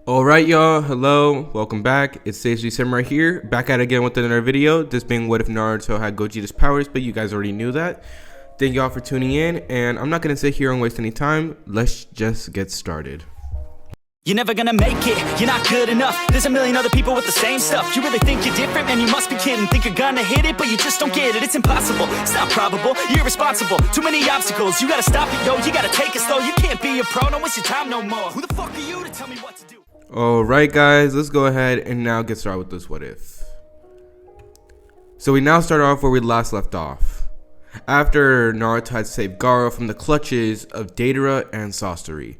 Alright y'all, hello, welcome back. It's Sage Samurai here, back at it again with another video. This being what if Naruto had Gogeta's powers, but you guys already knew that. Thank y'all for tuning in, and I'm not gonna sit here and waste any time. Let's just get started. You're never gonna make it, you're not good enough. There's a million other people with the same stuff. You really think you're different, man, you must be kidding. Think you're gonna hit it, but you just don't get it. It's impossible, it's not probable, you're irresponsible. Too many obstacles, you gotta stop it, yo. You gotta take it slow, you can't be a pro. Don't waste your time no more. Who the fuck are you to tell me what to do? Alright guys, let's go ahead and now get started with this what if. So we now start off where we last left off. After Naruto had saved Gaara from the clutches of Deidara and Sasori,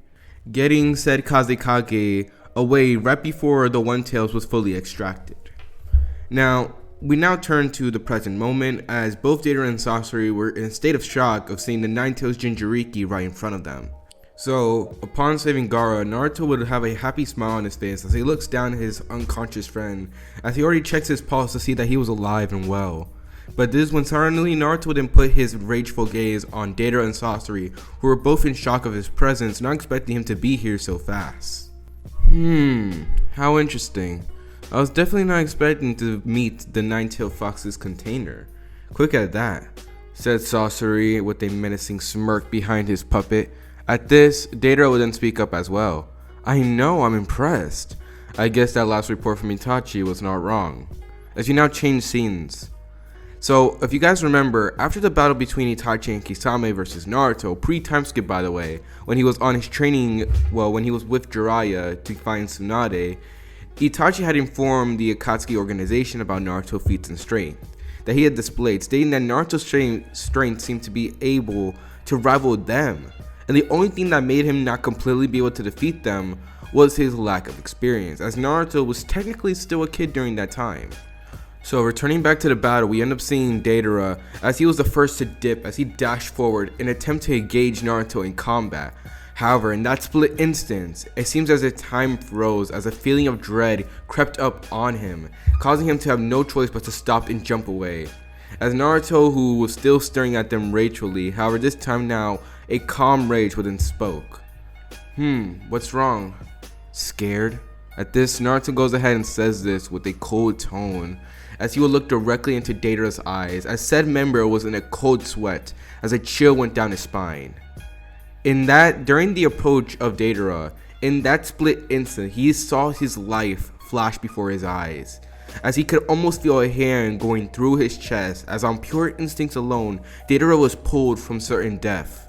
getting said Kazekage away right before the One Tails was fully extracted. Now, we now turn to the present moment as both Deidara and Sasori were in a state of shock of seeing the Nine Tails Jinchuriki right in front of them. So, upon saving Gaara, Naruto would have a happy smile on his face as he looks down at his unconscious friend, as he already checks his pulse to see that he was alive and well. But this is when suddenly Naruto would then put his rageful gaze on Deidara and Sasori, who were both in shock of his presence, not expecting him to be here so fast. How interesting. I was definitely not expecting to meet the Nine-Tailed Fox's container. Quick at that, said Sasori with a menacing smirk behind his puppet. At this, Deidara would then speak up as well. I know, I'm impressed. I guess that last report from Itachi was not wrong. As you now change scenes. So, if you guys remember, after the battle between Itachi and Kisame versus Naruto, pre-time skip by the way, when he was on his training, when he was with Jiraiya to find Tsunade, Itachi had informed the Akatsuki organization about Naruto's feats and strength that he had displayed, stating that Naruto's strength seemed to be able to rival them. And the only thing that made him not completely be able to defeat them was his lack of experience, as Naruto was technically still a kid during that time. So returning back to the battle, we end up seeing Deidara as he was the first to dip as he dashed forward in an attempt to engage Naruto in combat. However, in that split instance, it seems as if time froze as a feeling of dread crept up on him, causing him to have no choice but to stop and jump away. As Naruto, who was still staring at them ragefully, however this time now, a calm rage within spoke. What's wrong? Scared? At this, Naruto goes ahead and says this with a cold tone, as he would look directly into Deidara's eyes, as said member was in a cold sweat, as a chill went down his spine. During the approach of Deidara, in that split instant, he saw his life flash before his eyes, as he could almost feel a hand going through his chest, as on pure instincts alone, Deidara was pulled from certain death.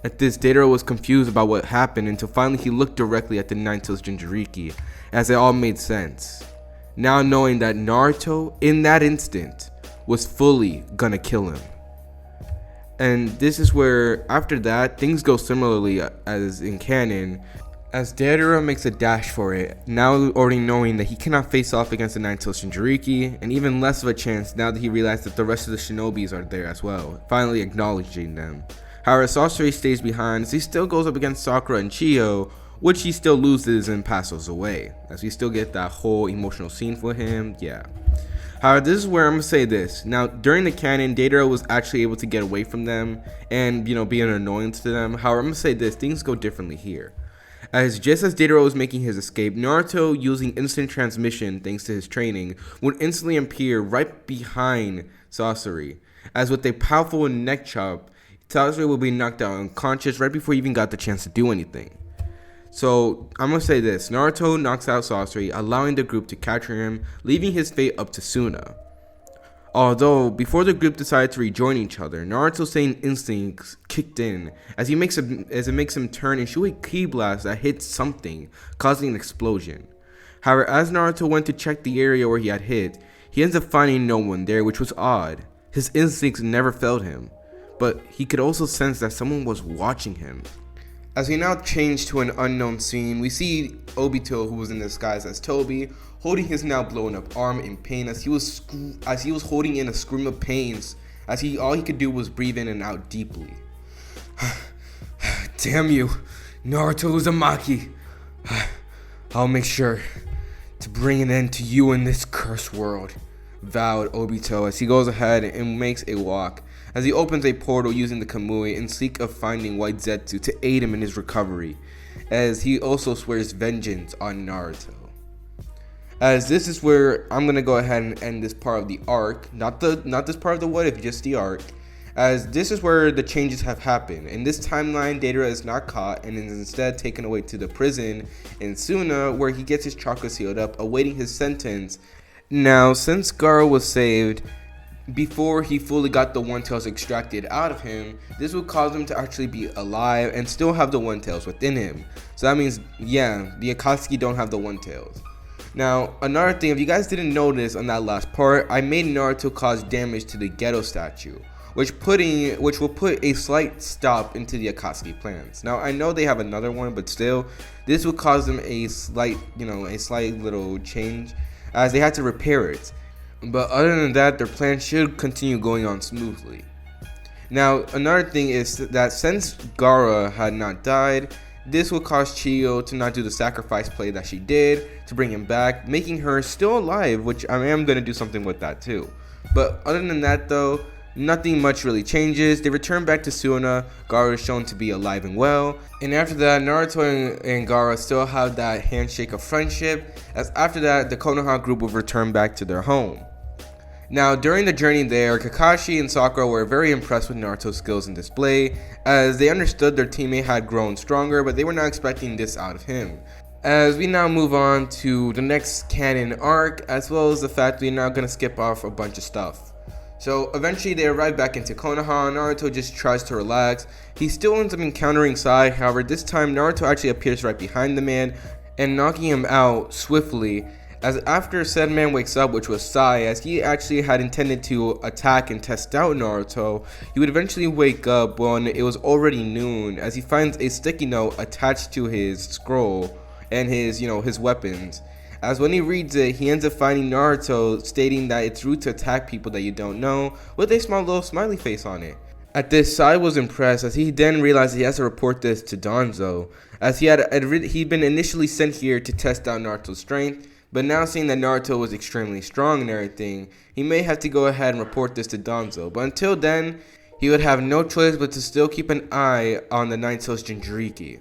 At this, Deidara was confused about what happened until finally he looked directly at the Nine-Tails Jinchuriki, as it all made sense. Now knowing that Naruto, in that instant, was fully gonna kill him. And this is where, after that, things go similarly as in canon, as Deidara makes a dash for it, now already knowing that he cannot face off against the Nine-Tails Jinchuriki, and even less of a chance now that he realized that the rest of the shinobis are there as well, finally acknowledging them. However, Sasori stays behind as he still goes up against Sakura and Chiyo, which he still loses and passes away, as we still get that whole emotional scene for him, yeah. However, this is where I'm gonna say this. Now, during the canon, Deidara was actually able to get away from them and, be an annoyance to them. However, I'm gonna say this, things go differently here. As just as Deidara was making his escape, Naruto, using instant transmission thanks to his training, would instantly appear right behind Sasori, as with a powerful neck chop, Sasori will be knocked out unconscious right before he even got the chance to do anything. So, I'm gonna say this, Naruto knocks out Sasori, allowing the group to capture him, leaving his fate up to Suna. Although, before the group decided to rejoin each other, Naruto's Saiyan instincts kicked in, as it makes him turn and shoot a ki blast that hits something, causing an explosion. However, as Naruto went to check the area where he had hit, he ends up finding no one there, which was odd. His instincts never failed him, but he could also sense that someone was watching him. As we now change to an unknown scene, we see Obito, who was in disguise as Toby, holding his now blown up arm in pain as he was holding in a scream of pains, as all he could do was breathe in and out deeply. Damn you, Naruto Uzumaki. I'll make sure to bring an end to you in this cursed world, vowed Obito as he goes ahead and makes a walk, as he opens a portal using the Kamui in seek of finding White Zetsu to aid him in his recovery. as he also swears vengeance on Naruto. As this is where I'm gonna go ahead and end this part of the arc, not this part of the what if, just the arc, as this is where the changes have happened. In this timeline, Deidara is not caught and is instead taken away to the prison in Suna, where he gets his chakra sealed up, awaiting his sentence. Now, since Gaara was saved before he fully got the One Tails extracted out of him, this would cause him to actually be alive and still have the One Tails within him. So that means, yeah, the Akatsuki don't have the One Tails. Now, another thing, if you guys didn't notice on that last part, I made Naruto cause damage to the Geto statue, which will put a slight stop into the Akatsuki plans. Now, I know they have another one, but still, this would cause them a slight little change, as they had to repair it. But other than that, their plan should continue going on smoothly. Now, another thing is that since Gaara had not died, this will cause Chiyo to not do the sacrifice play that she did to bring him back, making her still alive, which I am going to do something with that too. But other than that though, nothing much really changes. They return back to Suna. Gaara is shown to be alive and well. And after that, Naruto and Gaara still have that handshake of friendship, as after that, the Konoha group will return back to their home. Now, during the journey there, Kakashi and Sakura were very impressed with Naruto's skills and display, as they understood their teammate had grown stronger, but they were not expecting this out of him. As we now move on to the next canon arc, as well as the fact we're now going to skip off a bunch of stuff. So eventually they arrive back into Konoha. Naruto just tries to relax. He still ends up encountering Sai, however this time Naruto actually appears right behind the man and knocking him out swiftly. As after said man wakes up, which was Sai, as he actually had intended to attack and test out Naruto, he would eventually wake up when it was already noon, as he finds a sticky note attached to his scroll and his weapons. As when he reads it, he ends up finding Naruto stating that it's rude to attack people that you don't know, with a small little smiley face on it. At this, Sai was impressed, as he then realized he has to report this to Danzo, as he'd been initially sent here to test out Naruto's strength. But now seeing that Naruto was extremely strong and everything, he may have to go ahead and report this to Danzo. But until then, he would have no choice but to still keep an eye on the Nine Tails Jinchuriki.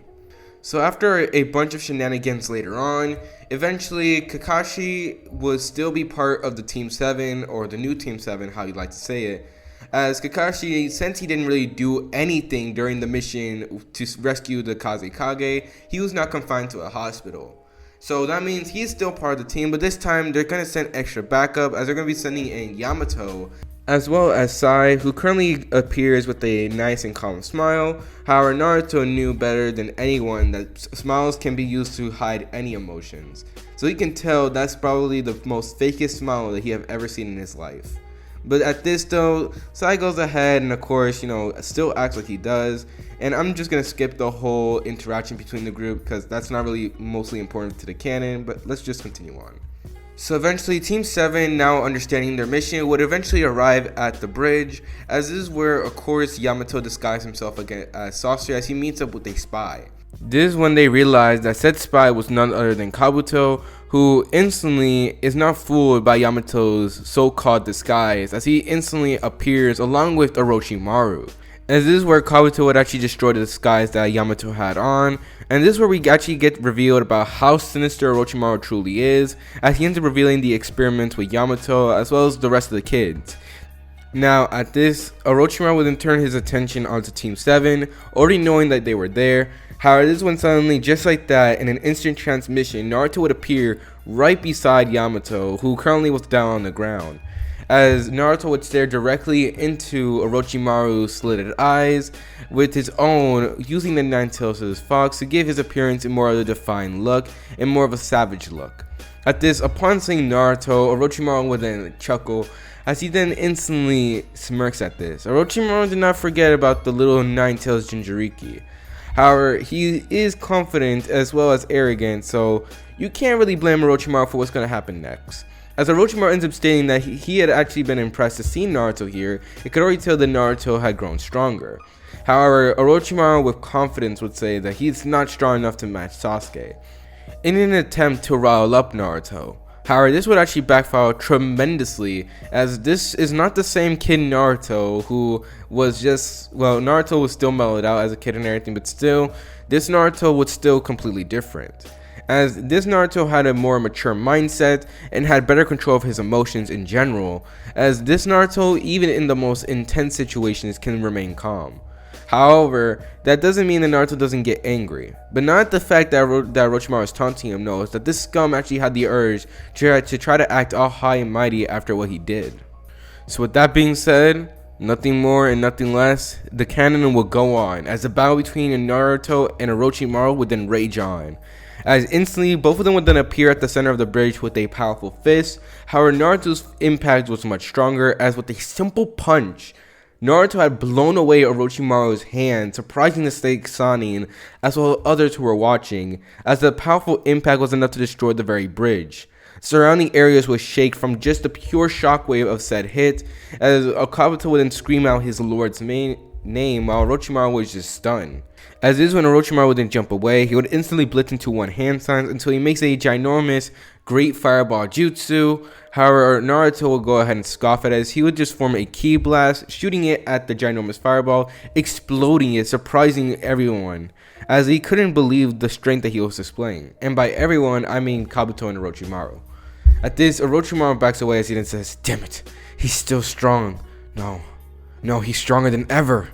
So after a bunch of shenanigans later on, eventually Kakashi would still be part of the Team 7, or the new Team 7, how you like to say it. As Kakashi, since he didn't really do anything during the mission to rescue the Kazekage, he was now confined to a hospital. So that means he's still part of the team, but this time they're going to send extra backup, as they're going to be sending in Yamato, as well as Sai, who currently appears with a nice and calm smile. However, Naruto knew better than anyone that smiles can be used to hide any emotions. So he can tell that's probably the most fakest smile that he have ever seen in his life. But at this though, Sai goes ahead and of course, still acts like he does. And I'm just going to skip the whole interaction between the group because that's not really mostly important to the canon, but let's just continue on. So eventually Team 7, now understanding their mission, would eventually arrive at the bridge, as this is where of course Yamato disguised himself again as Sasuke, as he meets up with a spy. This is when they realize that said spy was none other than Kabuto, who instantly is not fooled by Yamato's so-called disguise, as he instantly appears along with Orochimaru. As this is where Kabuto would actually destroy the disguise that Yamato had on, and this is where we actually get revealed about how sinister Orochimaru truly is, as he ends up revealing the experiments with Yamato as well as the rest of the kids. Now at this, Orochimaru would then turn his attention onto Team 7, already knowing that they were there. However, this is when suddenly, just like that, in an instant transmission, Naruto would appear right beside Yamato, who currently was down on the ground. As Naruto would stare directly into Orochimaru's slitted eyes with his own, using the Nine Tails as his fox to give his appearance a more of a defined look and more of a savage look. At this, upon seeing Naruto, Orochimaru would then chuckle, as he then instantly smirks at this. Orochimaru did not forget about the little Nine Tails Jinchuriki. However, he is confident as well as arrogant, so you can't really blame Orochimaru for what's going to happen next. As Orochimaru ends up stating that he had actually been impressed to see Naruto here, it could already tell that Naruto had grown stronger. However, Orochimaru with confidence would say that he's not strong enough to match Sasuke, in an attempt to rile up Naruto. However, this would actually backfire tremendously, as this is not the same kid Naruto who was just, well, Naruto was still mellowed out as a kid and everything, but still, this Naruto was still completely different. As this Naruto had a more mature mindset and had better control of his emotions in general, as this Naruto, even in the most intense situations, can remain calm. However, that doesn't mean that Naruto doesn't get angry, but not the fact that Orochimaru is taunting him. Knows that this scum actually had the urge to try to act all high and mighty after what he did. So with that being said, nothing more and nothing less, the canon will go on, as the battle between Naruto and Orochimaru would then rage on. As instantly, both of them would then appear at the center of the bridge with a powerful fist. However, Naruto's impact was much stronger, as with a simple punch, Naruto had blown away Orochimaru's hand, surprising the Snake Sanin as well as others who were watching, as the powerful impact was enough to destroy the very bridge. Surrounding areas would shake from just the pure shockwave of said hit, as Kabuto would then scream out his lord's name while Orochimaru was just stunned. As is when Orochimaru would then jump away, he would instantly blitz into one hand signs until he makes a ginormous great fireball jutsu. However, Naruto will go ahead and scoff at it, as he would just form a ki blast, shooting it at the ginormous fireball, exploding it, surprising everyone, as he couldn't believe the strength that he was displaying. And by everyone, I mean Kabuto and Orochimaru. At this, Orochimaru backs away as he then says, "Damn it, he's still strong. No, he's stronger than ever."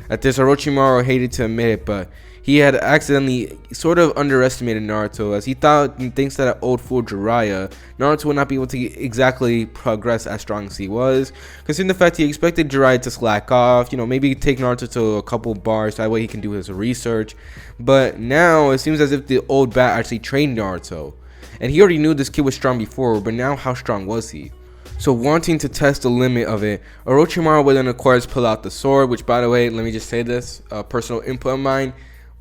At this, Orochimaru hated to admit it, but he had accidentally sort of underestimated Naruto, as he thought and thinks that an old fool Jiraiya, Naruto would not be able to exactly progress as strong as he was, considering the fact he expected Jiraiya to slack off, maybe take Naruto to a couple bars, so that way he can do his research. But now, it seems as if the old bat actually trained Naruto, and he already knew this kid was strong before, but now how strong was he? So wanting to test the limit of it, Orochimaru would then of course pull out the sword, which by the way, let me just say this, personal input of mine.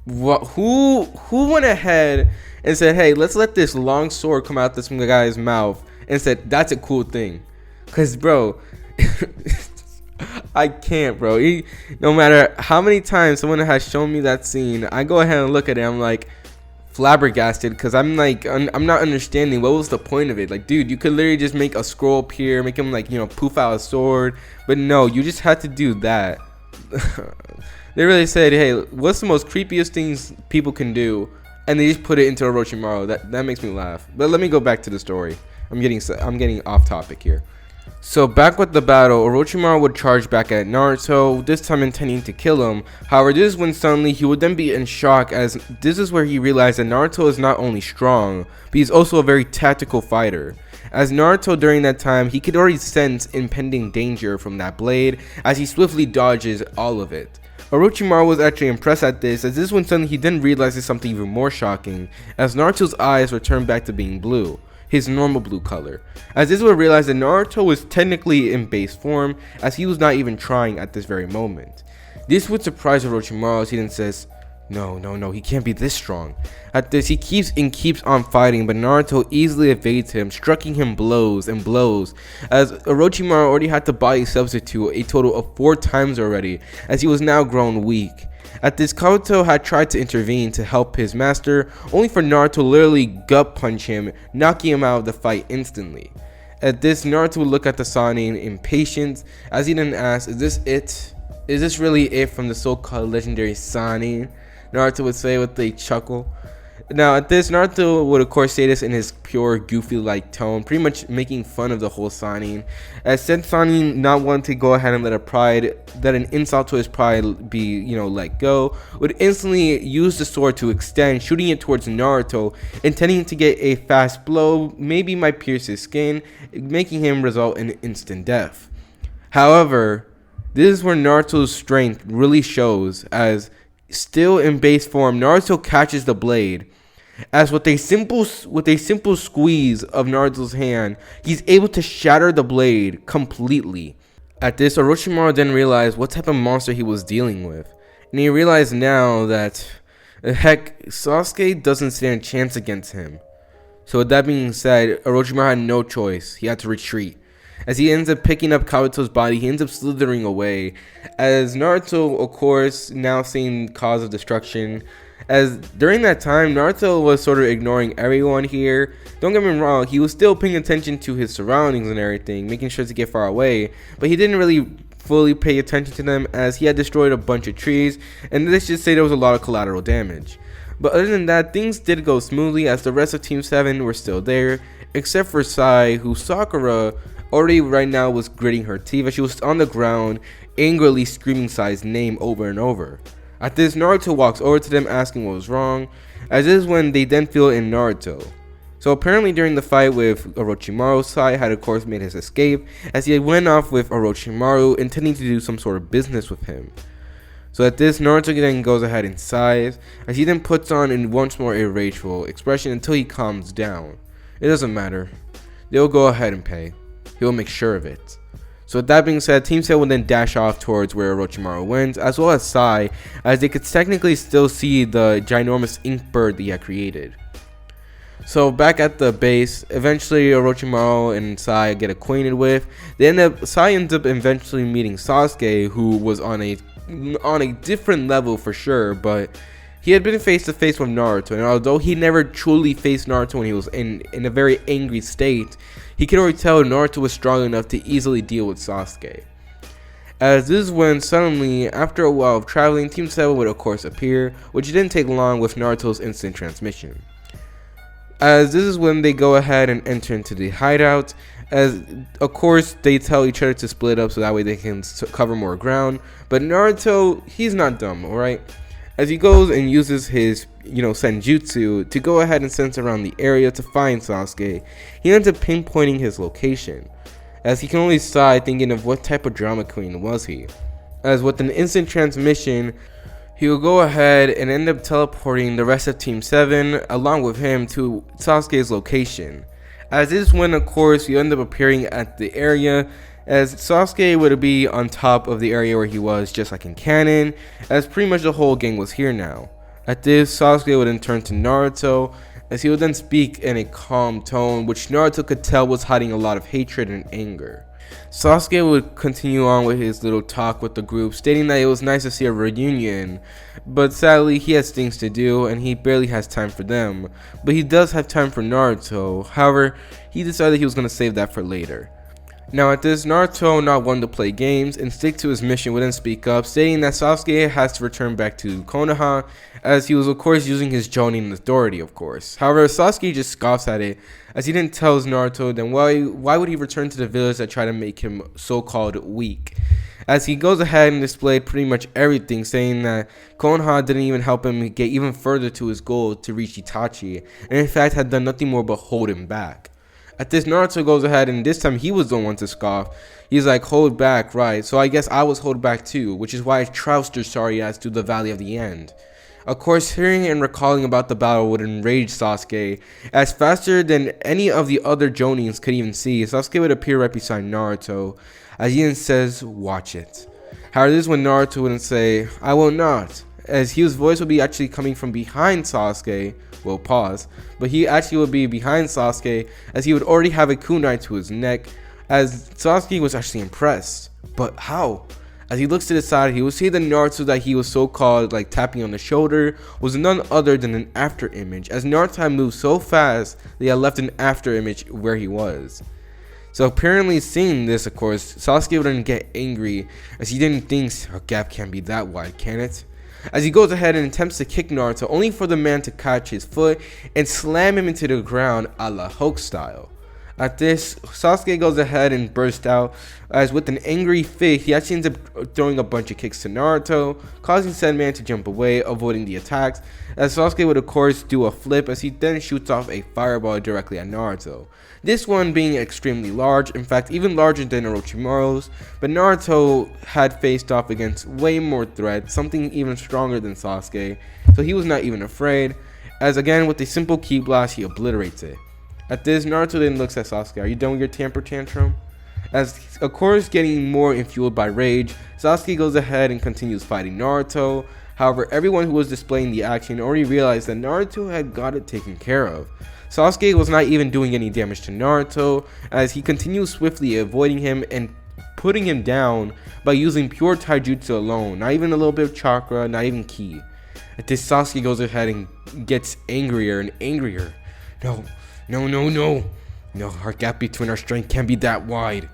Who went ahead and said, hey, let's let this long sword come out this guy's mouth, and said, that's a cool thing? Because, bro, I can't, bro. No matter how many times someone has shown me that scene, I go ahead and look at it, I'm like, flabbergasted, because I'm not understanding what was the point of it. Like, dude, you could literally just make a scroll appear, make him like, poof out a sword, but no, you just had to do that. They really said, hey, what's the most creepiest things people can do, and they just put it into Orochimaru. That makes me laugh. But let me go back to the story. I'm getting off topic here. So back with the battle, Orochimaru would charge back at Naruto, this time intending to kill him. However, this is when suddenly he would then be in shock, as this is where he realized that Naruto is not only strong, but he's also a very tactical fighter. As Naruto during that time, he could already sense impending danger from that blade, as he swiftly dodges all of it. Orochimaru was actually impressed at this, as this is when suddenly he then realizes something even more shocking, as Naruto's eyes return back to being blue, his normal blue color, as this would realize that Naruto was technically in base form, as he was not even trying at this very moment. This would surprise Orochimaru, as he then says, no, he can't be this strong. At this, he keeps on fighting, but Naruto easily evades him, striking him blows and blows, as Orochimaru already had to body substitute a total of 4 times already, as he was now grown weak. At this, Kabuto had tried to intervene to help his master, only for Naruto to literally gut punch him, knocking him out of the fight instantly. At this, Naruto would look at the Sannin in patience, as he then asked, is this it? Is this really it from the so-called legendary Sannin? Naruto would say with a chuckle. Now at this, Naruto would of course say this in his pure goofy-like tone, pretty much making fun of the whole Sannin, as said Sannin not wanting to go ahead and let an insult to his pride be, let go, would instantly use the sword to extend, shooting it towards Naruto, intending to get a fast blow, maybe might pierce his skin, making him result in instant death. However, this is where Naruto's strength really shows, as still in base form, Naruto catches the blade, as with a simple squeeze of Naruto's hand, he's able to shatter the blade completely. At this, Orochimaru then realized what type of monster he was dealing with, and he realized now that, heck, Sasuke doesn't stand a chance against him. So with that being said, Orochimaru had no choice, he had to retreat. As he ends up picking up Kabuto's body, he ends up slithering away, as Naruto, of course, now seeing cause of destruction, As during that time, Naruto was sort of ignoring everyone here. Don't get me wrong, he was still paying attention to his surroundings and everything, making sure to get far away, but he didn't really fully pay attention to them as he had destroyed a bunch of trees, and let's just say there was a lot of collateral damage. But other than that, things did go smoothly as the rest of Team 7 were still there, except for Sai, who Sakura already right now was gritting her teeth as she was on the ground, angrily screaming Sai's name over and over. At this, Naruto walks over to them asking what was wrong, as this is when they then feel in Naruto. So apparently during the fight with Orochimaru, Sai had of course made his escape as he went off with Orochimaru intending to do some sort of business with him. So at this, Naruto then goes ahead and sighs as he then puts on in once more a rageful expression until he calms down. It doesn't matter. They'll go ahead and pay. He'll make sure of it. So with that being said, Team 7 will then dash off towards where Orochimaru went, as well as Sai, as they could technically still see the ginormous ink bird that he had created. So back at the base, eventually Orochimaru and Sai get acquainted with. Sai ends up eventually meeting Sasuke, who was on a different level for sure, but he had been face to face with Naruto, and although he never truly faced Naruto when he was in a very angry state, he could already tell Naruto was strong enough to easily deal with Sasuke. As this is when suddenly, after a while of traveling, Team 7 would of course appear, which didn't take long with Naruto's instant transmission. As this is when they go ahead and enter into the hideout, as of course they tell each other to split up so that way they can cover more ground, but Naruto, he's not dumb, alright? As he goes and uses his, senjutsu to go ahead and sense around the area to find Sasuke, he ends up pinpointing his location, as he can only sigh thinking of what type of drama queen was he. As with an instant transmission, he will go ahead and end up teleporting the rest of Team 7 along with him to Sasuke's location. As this is when of course you end up appearing at the area, as Sasuke would be on top of the area where he was just like in canon, as pretty much the whole gang was here now. At this, Sasuke would then turn to Naruto, as he would then speak in a calm tone, which Naruto could tell was hiding a lot of hatred and anger. Sasuke would continue on with his little talk with the group, stating that it was nice to see a reunion, but sadly he has things to do and he barely has time for them, but he does have time for Naruto. However, he decided he was going to save that for later. Now at this, Naruto, not one to play games and stick to his mission, would then speak up, stating that Sasuke has to return back to Konoha, as he was of course using his Jonin authority of course. However, Sasuke just scoffs at it, as he then tells Naruto then why would he return to the village that tried to make him so-called weak. As he goes ahead and displayed pretty much everything, saying that Konoha didn't even help him get even further to his goal to reach Itachi, and in fact had done nothing more but hold him back. At this, Naruto goes ahead and this time he was the one to scoff. He's like, hold back, right? So I guess I was hold back too, which is why I trounced your sorry ass to the Valley of the End. Of course, hearing and recalling about the battle would enrage Sasuke, as faster than any of the other Jonins could even see, Sasuke would appear right beside Naruto, as he then says, watch it. However, this is when Naruto wouldn't say, I will not, as his voice would be actually coming from behind Sasuke. Well, pause, but he actually would be behind Sasuke, as he would already have a kunai to his neck, as Sasuke was actually impressed. But how? As he looks to the side, he will see the Naruto that he was so-called like tapping on the shoulder was none other than an after image, as Naruto had moved so fast that he had left an after image where he was. So apparently seeing this, of course, Sasuke would then get angry, as he didn't think a gap can't be that wide, can it? As he goes ahead and attempts to kick Naruto, only for the man to catch his foot and slam him into the ground a la Hulk style. At this, Sasuke goes ahead and bursts out, as with an angry fit, he actually ends up throwing a bunch of kicks to Naruto, causing said man to jump away, avoiding the attacks, as Sasuke would of course do a flip as he then shoots off a fireball directly at Naruto. This one being extremely large, in fact even larger than Orochimaru's, but Naruto had faced off against way more threats, something even stronger than Sasuke, so he was not even afraid, as again with a simple ki blast he obliterates it. At this, Naruto then looks at Sasuke, are you done with your temper tantrum? As of course getting more infueled by rage, Sasuke goes ahead and continues fighting Naruto. However, everyone who was displaying the action already realized that Naruto had got it taken care of. Sasuke was not even doing any damage to Naruto, as he continues swiftly avoiding him and putting him down by using pure taijutsu alone, not even a little bit of chakra, not even ki. At this, Sasuke goes ahead and gets angrier and angrier. No, no, no, no. No, our gap between our strength can't be that wide.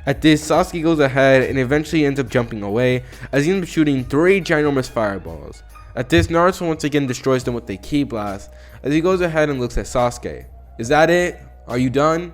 At this, Sasuke goes ahead and eventually ends up jumping away as he ends up shooting 3 ginormous fireballs. At this, Naruto once again destroys them with a ki blast as he goes ahead and looks at Sasuke. Is that it? Are you done?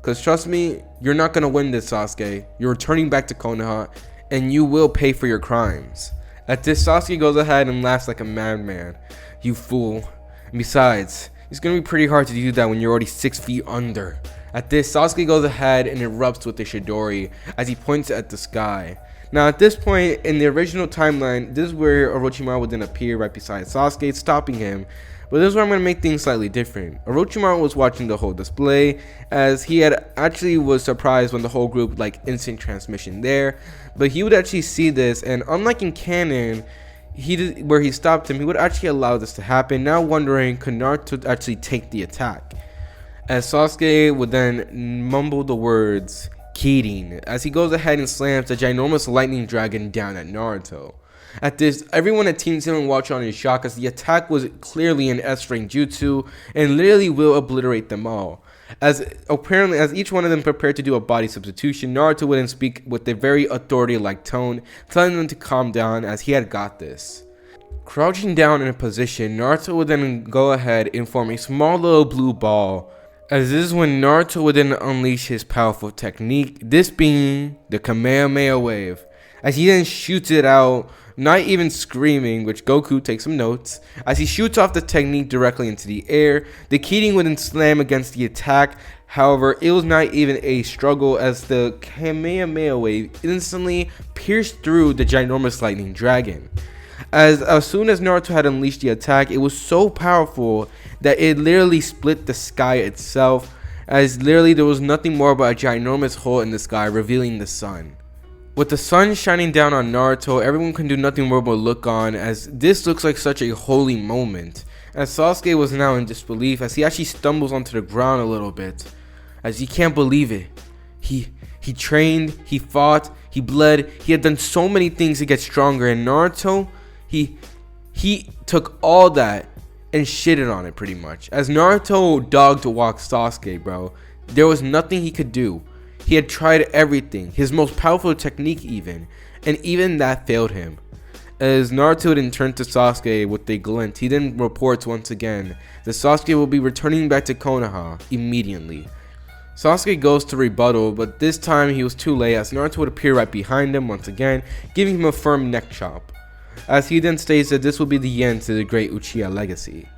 Because trust me, you're not going to win this, Sasuke. You're returning back to Konoha and you will pay for your crimes. At this, Sasuke goes ahead and laughs like a madman. You fool. And besides, it's going to be pretty hard to do that when you're already 6 feet under. At this, Sasuke goes ahead and erupts with the Chidori as he points at the sky. Now at this point in the original timeline, this is where Orochimaru would then appear right beside Sasuke, stopping him. But this is where I'm going to make things slightly different. Orochimaru was watching the whole display as he had actually was surprised when the whole group like instant transmission there. But he would actually see this, and unlike in canon, where he stopped him, he would actually allow this to happen, now wondering could Naruto actually take the attack. As Sasuke would then mumble the words Kirin as he goes ahead and slams the ginormous lightning dragon down at Naruto. At this, everyone at Team 7 watched on in shock as the attack was clearly an S-rank jutsu and literally will obliterate them all. As each one of them prepared to do a body substitution, Naruto would then speak with a very authority-like tone, telling them to calm down as he had got this. Crouching down in a position, Naruto would then go ahead and form a small little blue ball. As this is when Naruto would then unleash his powerful technique, this being the Kamehameha wave. As he then shoots it out, not even screaming, which Goku takes some notes. As he shoots off the technique directly into the air, the Kirin would then slam against the attack. However, it was not even a struggle as the Kamehameha wave instantly pierced through the ginormous lightning dragon. As soon as Naruto had unleashed the attack, it was so powerful that it literally split the sky itself, as literally there was nothing more but a ginormous hole in the sky revealing the sun. With the sun shining down on Naruto, everyone can do nothing more but look on, as this looks like such a holy moment. As Sasuke was now in disbelief as he actually stumbles onto the ground a little bit, as he can't believe it. He trained, he fought, he bled, he had done so many things to get stronger, and Naruto, he took all that and shitted on it pretty much. As Naruto dog walked Sasuke, bro, there was nothing he could do. He had tried everything, his most powerful technique even, and even that failed him. As Naruto then turned to Sasuke with a glint, he then reports once again that Sasuke will be returning back to Konoha immediately. Sasuke goes to rebuttal, but this time he was too late as Naruto would appear right behind him once again, giving him a firm neck chop. As he then states that this will be the end to the great Uchiha legacy.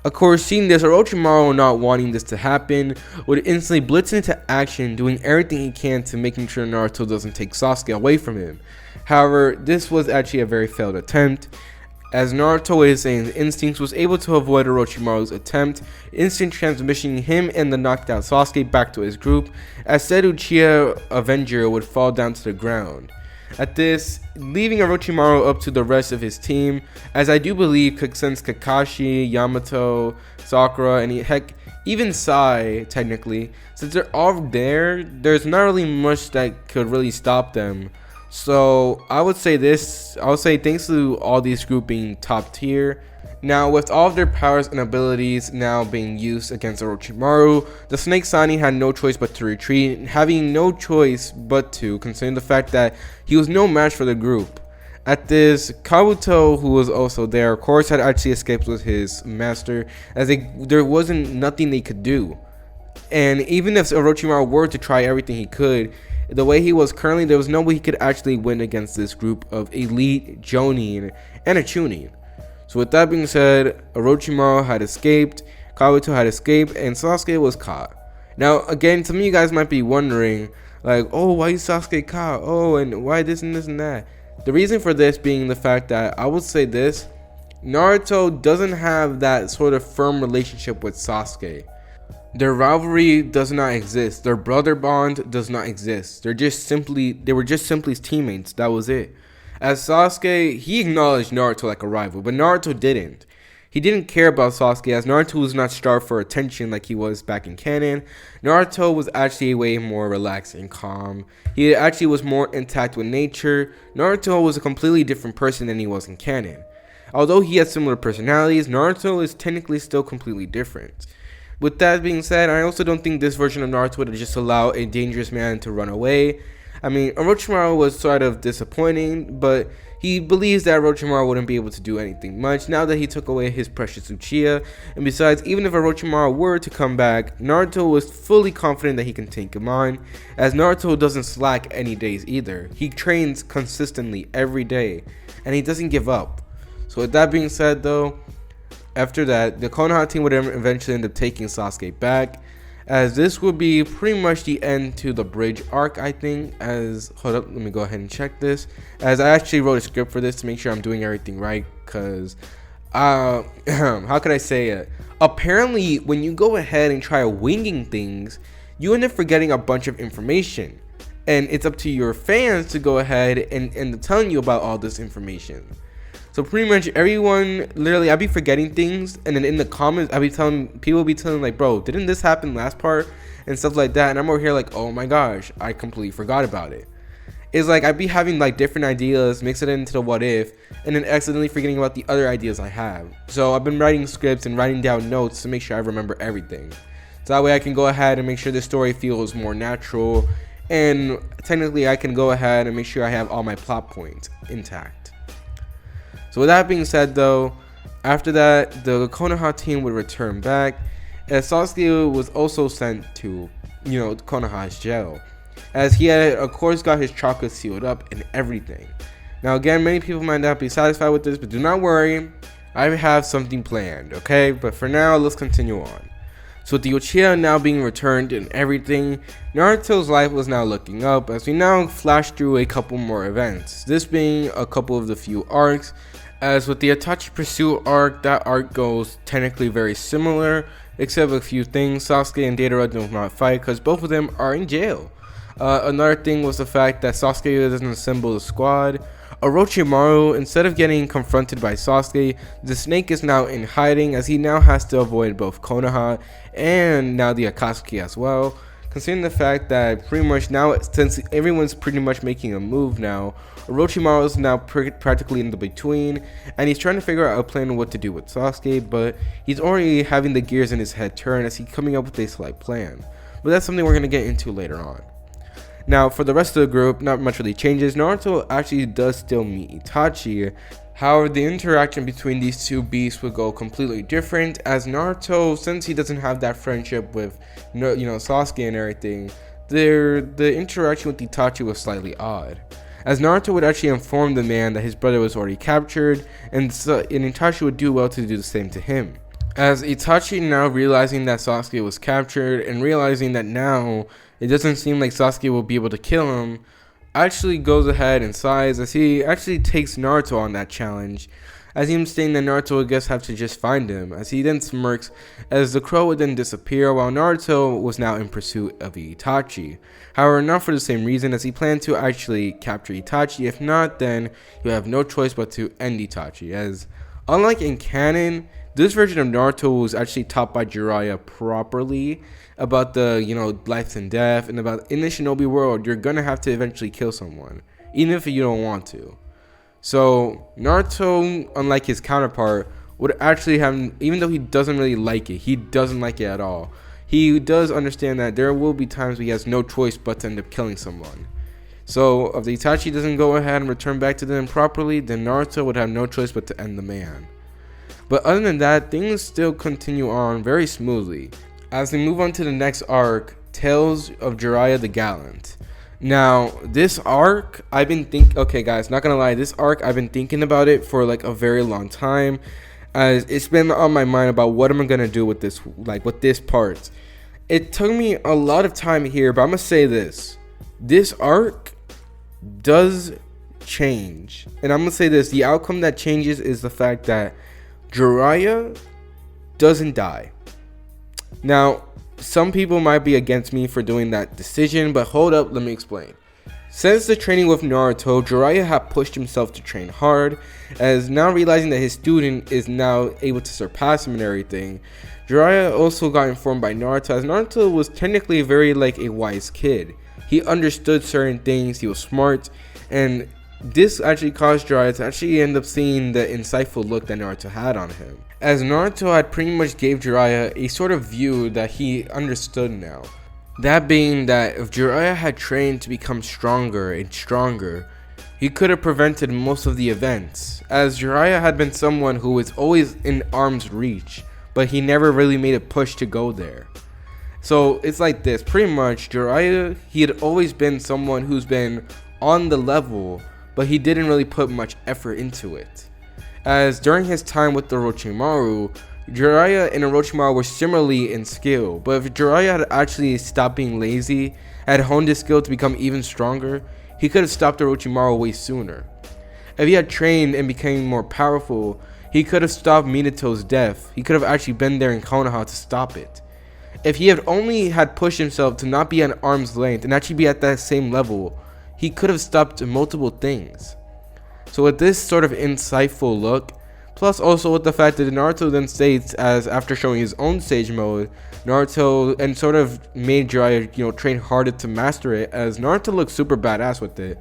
Of course, seeing this, Orochimaru, not wanting this to happen, would instantly blitz into action, doing everything he can to making sure Naruto doesn't take Sasuke away from him. However, this was actually a very failed attempt, as Naruto with his instincts was able to avoid Orochimaru's attempt, instant transmissioning him and the knocked out Sasuke back to his group, as said Uchiha Avenger would fall down to the ground. At this, leaving Orochimaru up to the rest of his team, as I do believe since Kakashi, Yamato, Sakura, and heck, even Sai, technically, since they're all there, there's not really much that could really stop them. So I would say thanks to all these groups being top tier. Now, with all of their powers and abilities now being used against Orochimaru, the Snake Sani had no choice but to retreat, having no choice but to, considering the fact that he was no match for the group. At this, Kabuto, who was also there, of course, had actually escaped with his master, as there wasn't nothing they could do. And even if Orochimaru were to try everything he could, the way he was currently, there was no way he could actually win against this group of elite Jonin and a Chunin. So with that being said, Orochimaru had escaped, Kabuto had escaped, and Sasuke was caught. Now again, some of you guys might be wondering, like, oh, why is Sasuke caught? Oh, and why this and this and that? The reason for this being the fact that I would say this, Naruto doesn't have that sort of firm relationship with Sasuke. Their rivalry does not exist. Their brother bond does not exist. They were just simply teammates. That was it. As Sasuke, he acknowledged Naruto like a rival, but Naruto didn't. He didn't care about Sasuke, as Naruto was not starved for attention like he was back in canon. Naruto was actually way more relaxed and calm. He actually was more intact with nature. Naruto was a completely different person than he was in canon. Although he has similar personalities, Naruto is technically still completely different. With that being said, I also don't think this version of Naruto would just allow a dangerous man to run away. I mean, Orochimaru was sort of disappointing, but he believes that Orochimaru wouldn't be able to do anything much now that he took away his precious Uchiha. And besides, even if Orochimaru were to come back, Naruto was fully confident that he can take him on, as Naruto doesn't slack any days either. He trains consistently every day, and he doesn't give up. So with that being said though, after that, the Konoha team would eventually end up taking Sasuke back, as this would be pretty much the end to the bridge arc, I think. Hold up, let me go ahead and check this, as I actually wrote a script for this to make sure I'm doing everything right, because how could I say it? Apparently, when you go ahead and try winging things, you end up forgetting a bunch of information, and it's up to your fans to go ahead and telling you about all this information. So pretty much everyone, literally, I'd be forgetting things, and then in the comments, I'd be telling people, like, bro, didn't this happen last part, and stuff like that, and I'm over here like, oh my gosh, I completely forgot about it. It's like I'd be having like different ideas, mix it into the what if, and then accidentally forgetting about the other ideas I have. So I've been writing scripts and writing down notes to make sure I remember everything. So that way I can go ahead and make sure the story feels more natural, and technically I can go ahead and make sure I have all my plot points intact. So with that being said though, after that, the Konoha team would return back, as Sasuke was also sent to, Konoha's jail, as he had of course got his chakra sealed up and everything. Now again, many people might not be satisfied with this, but do not worry, I have something planned, okay? But for now, let's continue on. So with the Uchiha now being returned and everything, Naruto's life was now looking up, as we now flash through a couple more events, this being a couple of the few arcs. As with the Itachi Pursuit arc, that arc goes technically very similar, except a few things. Sasuke and Deidara do not fight because both of them are in jail. Another thing was the fact that Sasuke doesn't assemble the squad. Orochimaru, instead of getting confronted by Sasuke, the snake is now in hiding, as he now has to avoid both Konoha and now the Akatsuki as well. Considering the fact that pretty much now, since everyone's pretty much making a move now, Orochimaru is now practically in the between, and he's trying to figure out a plan on what to do with Sasuke, but he's already having the gears in his head turn as he's coming up with a slight plan. But that's something we're going to get into later on. Now, for the rest of the group, not much really changes. Naruto actually does still meet Itachi. However, the interaction between these two beasts would go completely different, as Naruto, since he doesn't have that friendship with, Sasuke and everything, the interaction with Itachi was slightly odd, as Naruto would actually inform the man that his brother was already captured, and Itachi would do well to do the same to him. As Itachi, now realizing that Sasuke was captured and realizing that now it doesn't seem like Sasuke will be able to kill him, actually goes ahead and sighs, as he actually takes Naruto on that challenge, as him saying that Naruto would guess have to just find him, as he then smirks as the crow would then disappear while Naruto was now in pursuit of Itachi. However, not for the same reason, as he planned to actually capture Itachi. If not, then you have no choice but to end Itachi, as unlike in canon, this version of Naruto was actually taught by Jiraiya properly about the, life and death, and about in the Shinobi world, you're gonna have to eventually kill someone, even if you don't want to. So Naruto, unlike his counterpart, would actually have, even though he doesn't really like it, he doesn't like it at all, he does understand that there will be times where he has no choice but to end up killing someone. So if the Itachi doesn't go ahead and return back to them properly, then Naruto would have no choice but to end the man. But other than that, things still continue on very smoothly, as we move on to the next arc, Tales of Jiraiya the Gallant. Now, this arc, okay guys, not gonna lie, this arc, I've been thinking about it for like a very long time, as it's been on my mind about what am I gonna do with this, with this part. It took me a lot of time here, but I'm gonna say this arc does change, and I'm gonna say this, the outcome that changes is the fact that Jiraiya doesn't die. Now, some people might be against me for doing that decision, but hold up, let me explain. Since the training with Naruto, Jiraiya had pushed himself to train hard, as now realizing that his student is now able to surpass him and everything, Jiraiya also got informed by Naruto, as Naruto was technically very a wise kid. He understood certain things, he was smart, and This actually caused Jiraiya to actually end up seeing the insightful look that Naruto had on him, as Naruto had pretty much gave Jiraiya a sort of view that he understood now. That being that if Jiraiya had trained to become stronger and stronger, he could have prevented most of the events, as Jiraiya had been someone who was always in arm's reach, but he never really made a push to go there. So it's like this, pretty much Jiraiya, he had always been someone who's been on the level, but he didn't really put much effort into it. As during his time with the Orochimaru, Jiraiya and Orochimaru were similarly in skill, but if Jiraiya had actually stopped being lazy, had honed his skill to become even stronger, he could have stopped Orochimaru way sooner. If he had trained and became more powerful, he could have stopped Minato's death. He could have actually been there in Konoha to stop it. If he had only had pushed himself to not be at arm's length and actually be at that same level, he could have stopped multiple things. So with this sort of insightful look, plus also with the fact that Naruto then states, as after showing his own sage mode, Naruto and sort of made Jiraiya, train harder to master it, as Naruto looked super badass with it.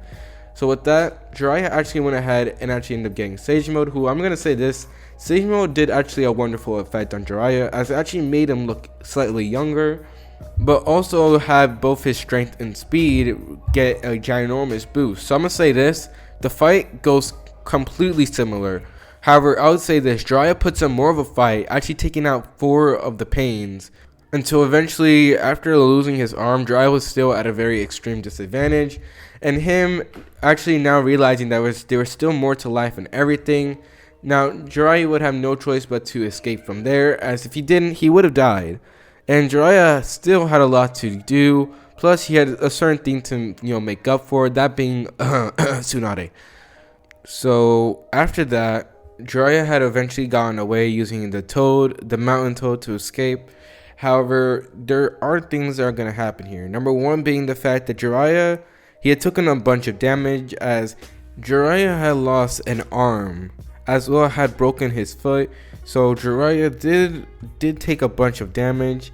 So with that, Jiraiya actually went ahead and actually ended up getting sage mode, who I'm going to say this, sage mode did actually a wonderful effect on Jiraiya, as it actually made him look slightly younger, but also had both his strength and speed get a ginormous boost. So I'm going to say this, the fight goes completely similar. However, I would say this, Jiraiya puts in more of a fight, actually taking out 4 of the pains, until eventually, after losing his arm, Jiraiya was still at a very extreme disadvantage, and him actually now realizing that there was still more to life and everything. Now, Jiraiya would have no choice but to escape from there, as if he didn't, he would have died. And Jiraiya still had a lot to do, plus he had a certain thing to, make up for, that being Tsunade. So, after that, Jiraiya had eventually gotten away using the mountain toad, to escape. However, there are things that are going to happen here. Number one being the fact that Jiraiya, he had taken a bunch of damage, as Jiraiya had lost an arm, as well had broken his foot. So Jiraiya did take a bunch of damage.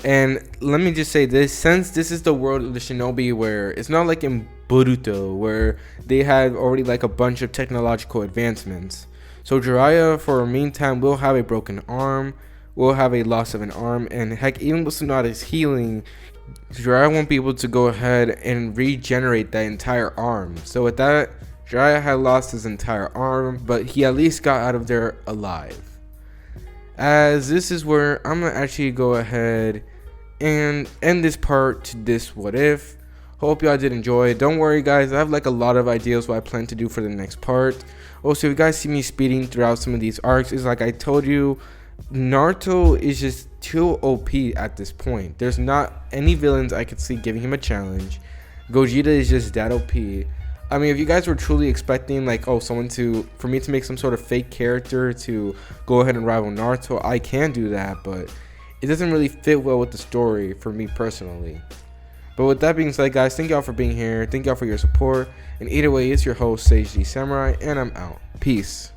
And let me just say this, since this is the world of the shinobi, where it's not like in Boruto, where they had already like a bunch of technological advancements. So Jiraiya, for a meantime, will have a broken arm, will have a loss of an arm, and heck, even with Tsunade's healing, Jiraiya won't be able to go ahead and regenerate that entire arm. So with that, Jiraiya had lost his entire arm, but he at least got out of there alive. As this is where I'm going to actually go ahead and end this part to this what if. Hope y'all did enjoy. Don't worry guys, I have like a lot of ideas what I plan to do for the next part. Also, if you guys see me speeding throughout some of these arcs, is like I told you, Naruto is just too OP at this point. There's not any villains I could see giving him a challenge. Gogeta is just that OP. I mean, if you guys were truly expecting like, for me to make some sort of fake character to go ahead and rival Naruto, I can do that, but it doesn't really fit well with the story for me personally. But with that being said, guys, thank y'all for being here. Thank y'all for your support. And either way, it's your host, Sage the Samurai, and I'm out. Peace.